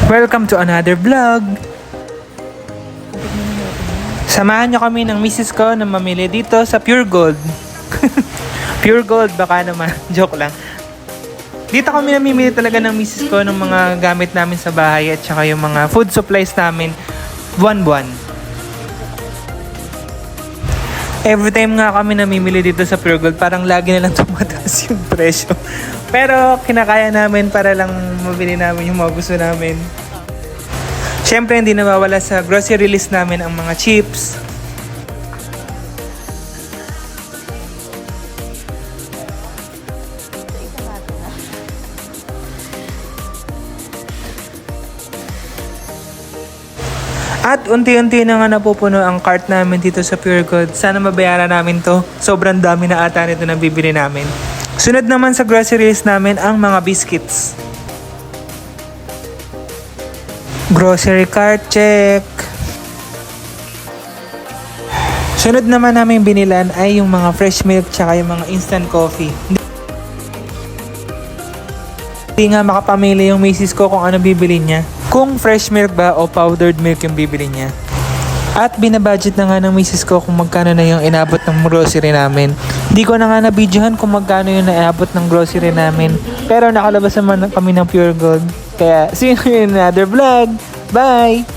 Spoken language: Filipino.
Welcome to another vlog. Samahan niyo kami ng misis ko na mamili dito sa Pure Gold. Pure Gold, baka naman. Joke lang. Dito kami namimili talaga ng misis ko ng mga gamit namin sa bahay at saka yung mga food supplies namin buwan-buwan. Every time nga kami namimili dito sa Pure Gold, parang lagi na lang tumataas yung presyo. Pero kinakaya namin para lang mabili namin yung mga gusto namin. Siyempre, hindi nawawala sa grocery list namin ang mga chips. At unti-unti na nga napupuno ang cart namin dito sa Pure Gold. Sana mabayaran namin to. Sobrang dami na ata nito na bibili namin. Sunod naman sa grocery list namin ang mga biscuits. Grocery cart, check. Sunod naman namin binilan ay yung mga fresh milk tsaka yung mga instant coffee. Hindi nga makapamili yung misis ko kung ano bibili niya. Kung fresh milk ba o powdered milk yung bibili niya. At binabudget na nga ng misis ko kung magkano na yung inabot ng grocery namin. Hindi ko na nga na-videohan kung magkano yung naabot ng grocery namin. Pero nakalabas naman kami ng Pure Gold. Kaya see you in another vlog. Bye!